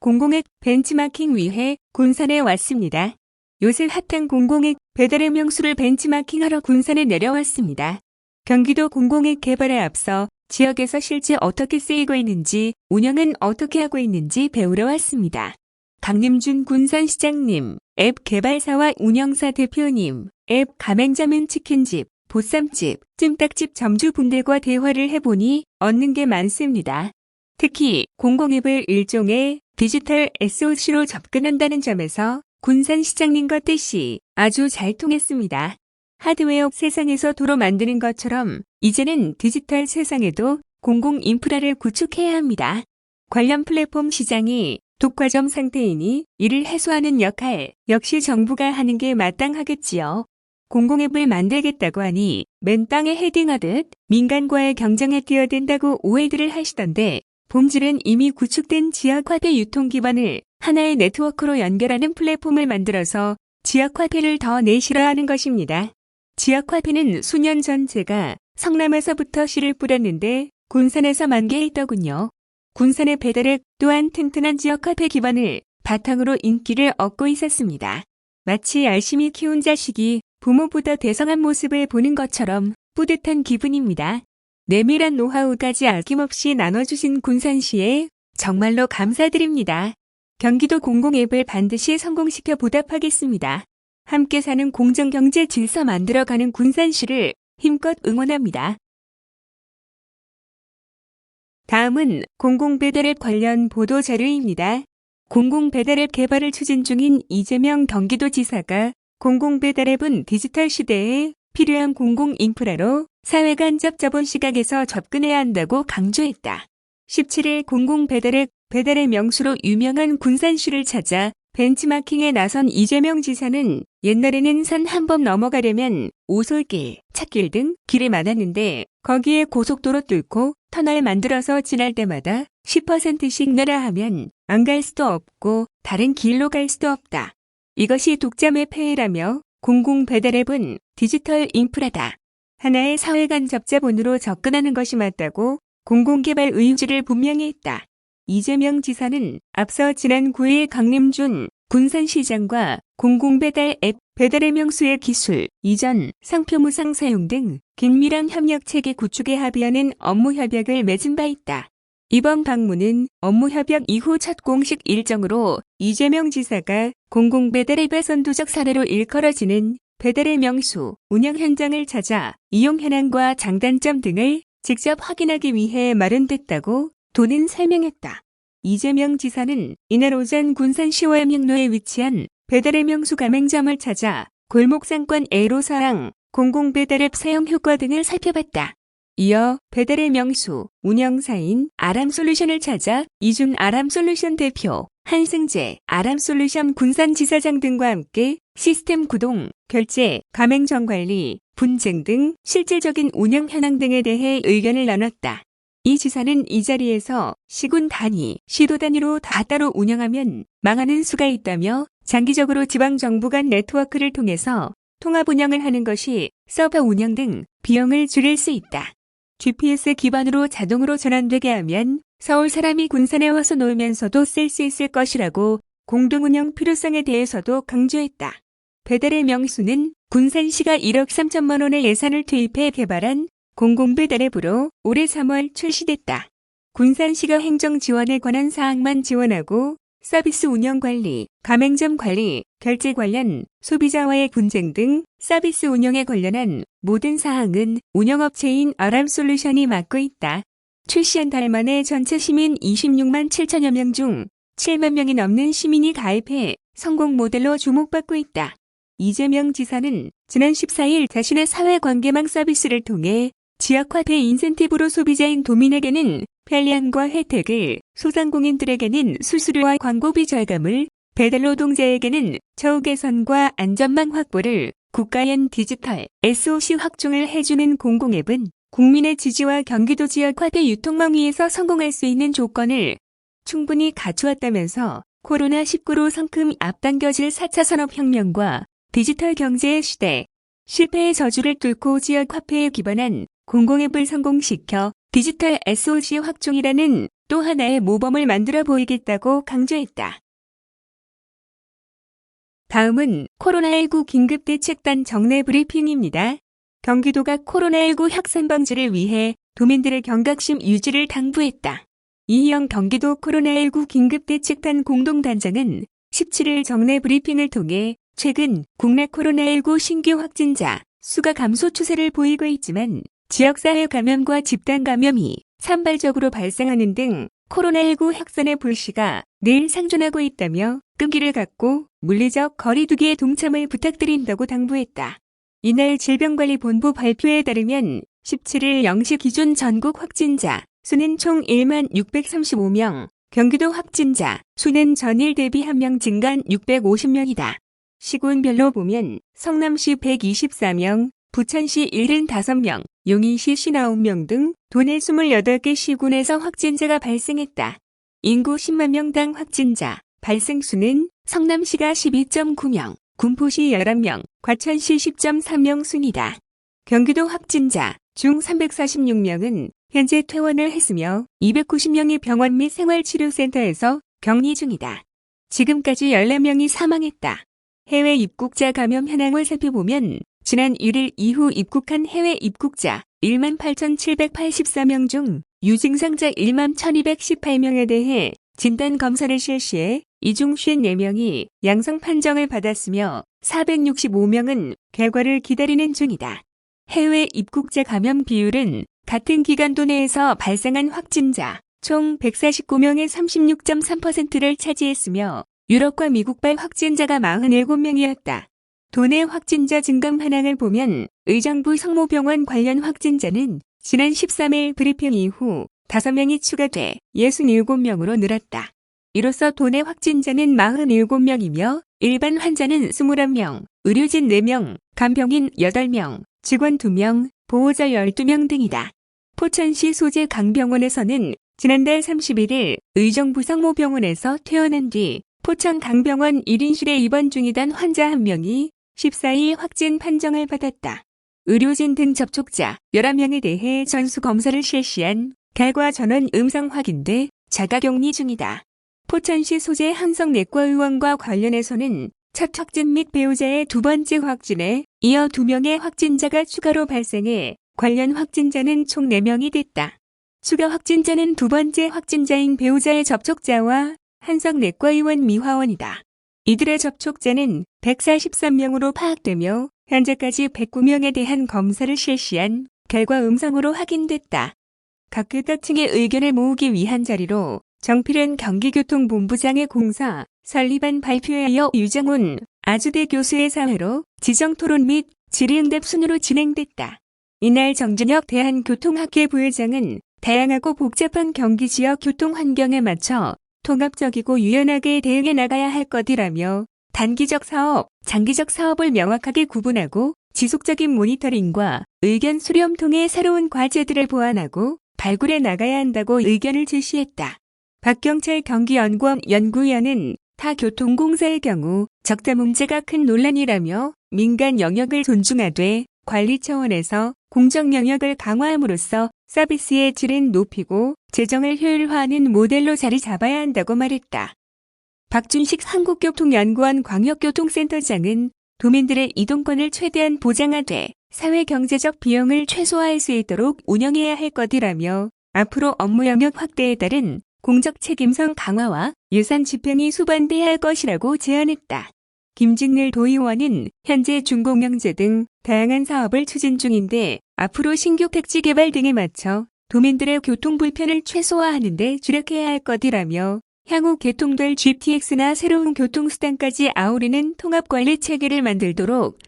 공공앱 벤치마킹 위해 군산에 왔습니다. 요새 핫한 공공앱 배달의 명수를 벤치마킹하러 군산에 내려왔습니다. 경기도 공공앱 개발에 앞서 지역에서 실제 어떻게 쓰이고 있는지, 운영은 어떻게 하고 있는지 배우러 왔습니다. 강림준 군산시장님, 앱 개발사와 운영사 대표님, 앱 가맹점인 치킨집, 보쌈집, 찜닭집 점주분들과 대화를 해보니 얻는 게 많습니다. 특히 공공앱을 일종의 디지털 SOC로 접근한다는 점에서 군산시장님과 뜻이 아주 잘 통했습니다. 하드웨어 세상에서 도로 만드는 것처럼 이제는 디지털 세상에도 공공 인프라를 구축해야 합니다. 관련 플랫폼 시장이 독과점 상태이니 이를 해소하는 역할 역시 정부가 하는 게 마땅하겠지요. 공공앱을 만들겠다고 하니 맨 땅에 헤딩하듯 민간과의 경쟁에 뛰어든다고 오해들을 하시던데 본질은 이미 구축된 지역화폐 유통기반을 하나의 네트워크로 연결하는 플랫폼을 만들어서 지역화폐를 더 내실화하는 것입니다. 지역화폐는 수년 전 제가 성남에서부터 씨를 뿌렸는데 군산에서 만개했더군요. 군산의 배달앱 또한 튼튼한 지역화폐 기반을 바탕으로 인기를 얻고 있었습니다. 마치 열심히 키운 자식이 부모보다 대성한 모습을 보는 것처럼 뿌듯한 기분입니다. 내밀한 노하우까지 아낌없이 나눠주신 군산시에 정말로 감사드립니다. 경기도 공공앱을 반드시 성공시켜 보답하겠습니다. 함께 사는 공정경제 질서 만들어가는 군산시를 힘껏 응원합니다. 다음은 공공배달앱 관련 보도자료입니다. 공공배달앱 개발을 추진 중인 이재명 경기도지사가 공공배달앱은 디지털 시대에 필요한 공공인프라로 사회 간접 자본 시각에서 접근해야 한다고 강조했다. 17일 공공배달앱 배달의 명수로 유명한 군산시를 찾아 벤치마킹에 나선 이재명 지사는 옛날에는 산 한 번 넘어가려면 오솔길, 찻길 등 길이 많았는데 거기에 고속도로 뚫고 터널 만들어서 지날 때마다 10%씩 내라 하면 안 갈 수도 없고 다른 길로 갈 수도 없다. 이것이 독점의 폐해라며 공공배달앱은 디지털 인프라다. 하나의 사회 간접 자본으로 접근하는 것이 맞다고 공공개발 의지를 분명히 했다. 이재명 지사는 앞서 지난 9일 강림준 군산시장과 공공배달 앱 배달의 명수의 기술, 이전, 상표 무상 사용 등 긴밀한 협력체계 구축에 합의하는 업무 협약을 맺은 바 있다. 이번 방문은 업무 협약 이후 첫 공식 일정으로 이재명 지사가 공공배달앱의 선도적 사례로 일컬어지는 배달의 명수 운영 현장을 찾아 이용 현황과 장단점 등을 직접 확인하기 위해 마련됐다고 도는 설명했다. 이재명 지사는 이날 오전 군산시와 함양로에 위치한 배달의 명수 가맹점을 찾아 골목상권 애로사항, 공공배달앱 사용 효과 등을 살펴봤다. 이어 배달의 명수 운영사인 아람솔루션을 찾아 이준 아람솔루션 대표, 한승재 아람솔루션 군산지사장 등과 함께 시스템 구동, 결제, 가맹점 관리, 분쟁 등 실질적인 운영 현황 등에 대해 의견을 나눴다. 이 지사는 이 자리에서 시군 단위, 시도 단위로 다 따로 운영하면 망하는 수가 있다며 장기적으로 지방정부 간 네트워크를 통해서 통합 운영을 하는 것이 서버 운영 등 비용을 줄일 수 있다. GPS 기반으로 자동으로 전환되게 하면 서울 사람이 군산에 와서 놀면서도 쓸 수 있을 것이라고 공동운영 필요성에 대해서도 강조했다. 배달의 명수는 군산시가 1억 3천만 원의 예산을 투입해 개발한 공공배달앱으로 올해 3월 출시됐다. 군산시가 행정 지원에 관한 사항만 지원하고 서비스 운영 관리, 가맹점 관리, 결제 관련, 소비자와의 분쟁 등 서비스 운영에 관련한 모든 사항은 운영업체인 아람솔루션이 맡고 있다. 출시한 달 만에 전체 시민 26만 7천여 명 중 7만 명이 넘는 시민이 가입해 성공 모델로 주목받고 있다. 이재명 지사는 지난 14일 자신의 사회관계망 서비스를 통해 지역화폐 인센티브로 소비자인 도민에게는 편리함과 혜택을, 소상공인들에게는 수수료와 광고비 절감을, 배달노동자에게는 처우 개선과 안전망 확보를, 국가연 디지털 SOC 확충을 해주는 공공앱은 국민의 지지와 경기도 지역화폐 유통망 위에서 성공할 수 있는 조건을 충분히 갖추었다면서 코로나19로 성큼 앞당겨질 4차 산업혁명과 디지털 경제의 시대, 실패의 저주를 뚫고 지역화폐에 기반한 공공앱을 성공시켜 디지털 SOC 확충이라는 또 하나의 모범을 만들어 보이겠다고 강조했다. 다음은 코로나19 긴급대책단 정례 브리핑입니다. 경기도가 코로나19 확산 방지를 위해 도민들의 경각심 유지를 당부했다. 이희영 경기도 코로나19 긴급대책단 공동단장은 17일 정례 브리핑을 통해 최근 국내 코로나19 신규 확진자 수가 감소 추세를 보이고 있지만 지역사회 감염과 집단 감염이 산발적으로 발생하는 등 코로나19 확산의 불씨가 늘 상존하고 있다며 끈기를 갖고 물리적 거리두기에 동참을 부탁드린다고 당부했다. 이날 질병관리본부 발표에 따르면 17일 0시 기준 전국 확진자 수는 총 1만 635명, 경기도 확진자 수는 전일 대비 1명 증가한 650명이다. 시군별로 보면 성남시 124명, 부천시 75명, 용인시 59명 등 도내 28개 시군에서 확진자가 발생했다. 인구 10만 명당 확진자 발생 수는 성남시가 12.9명, 군포시 11명, 과천시 10.3명 순이다. 경기도 확진자 중 346명은 현재 퇴원을 했으며 290명이 병원 및 생활치료센터에서 격리 중이다. 지금까지 14명이 사망했다. 해외 입국자 감염 현황을 살펴보면 지난 1일 이후 입국한 해외 입국자 18,784명 중 유증상자 11,218명에 대해 진단검사를 실시해 이 중 54명이 양성 판정을 받았으며 465명은 결과를 기다리는 중이다. 해외 입국자 감염 비율은 같은 기간도 내에서 발생한 확진자 총 149명의 36.3%를 차지했으며 유럽과 미국발 확진자가 47명이었다. 도내 확진자 증감 현황을 보면 의정부 성모병원 관련 확진자는 지난 13일 브리핑 이후 5명이 추가돼 67명으로 늘었다. 이로써 도내 확진자는 47명이며 일반 환자는 21명, 의료진 4명, 간병인 8명, 직원 2명, 보호자 12명 등이다. 포천시 소재 강병원에서는 지난달 31일 의정부 성모병원에서 퇴원한 뒤 포천 강병원 1인실에 입원 중이던 환자 1명이 14일 확진 판정을 받았다. 의료진 등 접촉자 11명에 대해 전수검사를 실시한 결과 전원 음성 확인돼 자가격리 중이다. 포천시 소재 한성내과의원과 관련해서는 첫 확진 및 배우자의 두 번째 확진에 이어 2명의 확진자가 추가로 발생해 관련 확진자는 총 4명이 됐다. 추가 확진자는 두 번째 확진자인 배우자의 접촉자와 한성내과의원 미화원이다. 이들의 접촉자는 143명으로 파악되며 현재까지 109명에 대한 검사를 실시한 결과 음성으로 확인됐다. 각 계층의 의견을 모으기 위한 자리로 정필은 경기교통본부장의 공사 설립안 발표에 이어 유정훈 아주대 교수의 사회로 지정토론 및 질의응답 순으로 진행됐다. 이날 정준혁 대한교통학회 부회장은 다양하고 복잡한 경기 지역 교통 환경에 맞춰 통합적이고 유연하게 대응해 나가야 할 것이라며 단기적 사업, 장기적 사업을 명확하게 구분하고 지속적인 모니터링과 의견 수렴 통해 새로운 과제들을 보완하고 발굴해 나가야 한다고 의견을 제시했다. 박경철 경기연구원 연구위원은 타 교통공사의 경우 적자 문제가 큰 논란이라며 민간 영역을 존중하되 관리 차원에서 공적 영역을 강화함으로써 서비스의 질은 높이고 재정을 효율화하는 모델로 자리 잡아야 한다고 말했다. 박준식 한국교통연구원 광역교통센터장은 도민들의 이동권을 최대한 보장하되 사회경제적 비용을 최소화할 수 있도록 운영해야 할 것이라며 앞으로 업무 영역 확대에 따른 공적 책임성 강화와 예산 집행이 수반돼야 할 것이라고 제안했다. 김직늘 도의원은 현재 중공영제 등 다양한 사업을 추진 중인데 앞으로 신규 택지 개발 등에 맞춰 도민들의 교통 불편을 최소화하는 데 주력해야 할 것이라며 향후 개통될 GTX나 새로운 교통수단까지 아우르는 통합관리 체계를 만들도록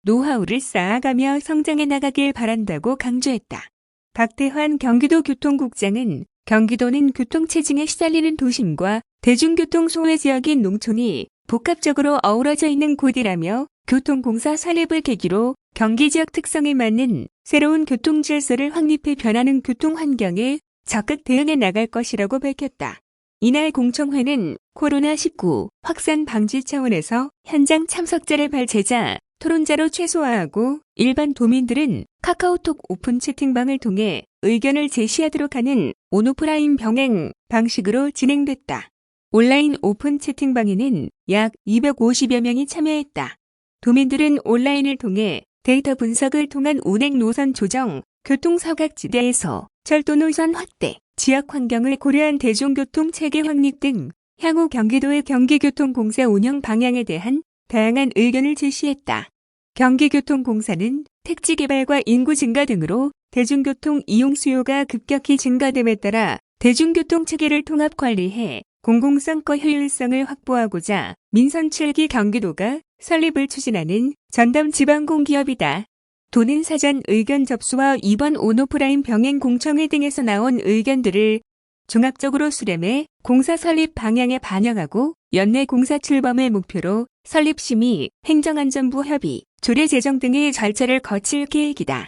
노하우를 쌓아가며 성장해 나가길 바란다고 강조했다. 박태환 경기도교통국장은 경기도는 교통체증에 시달리는 도심과 대중교통 소외 지역인 농촌이 복합적으로 어우러져 있는 곳이라며 교통공사 설립을 계기로 경기 지역 특성에 맞는 새로운 교통 질서를 확립해 변하는 교통 환경에 적극 대응해 나갈 것이라고 밝혔다. 이날 공청회는 코로나19 확산 방지 차원에서 현장 참석자를 발제자, 토론자로 최소화하고 일반 도민들은 카카오톡 오픈 채팅방을 통해 의견을 제시하도록 하는 온오프라인 병행 방식으로 진행됐다. 온라인 오픈 채팅방에는 약 250여 명이 참여했다. 도민들은 온라인을 통해 데이터 분석을 통한 운행 노선 조정, 교통사각지대에서 철도 노선 확대, 지역 환경을 고려한 대중교통 체계 확립 등 향후 경기도의 경기교통공사 운영 방향에 대한 다양한 의견을 제시했다. 경기교통공사는 택지 개발과 인구 증가 등으로 대중교통 이용 수요가 급격히 증가됨에 따라 대중교통 체계를 통합 관리해 공공성과 효율성을 확보하고자 민선 7기 경기도가 설립을 추진하는 전담 지방공기업이다. 도는 사전 의견 접수와 이번 온오프라인 병행 공청회 등에서 나온 의견들을 종합적으로 수렴해 공사 설립 방향에 반영하고 연내 공사 출범을 목표로 설립심의, 행정안전부 협의, 조례 제정 등의 절차를 거칠 계획이다.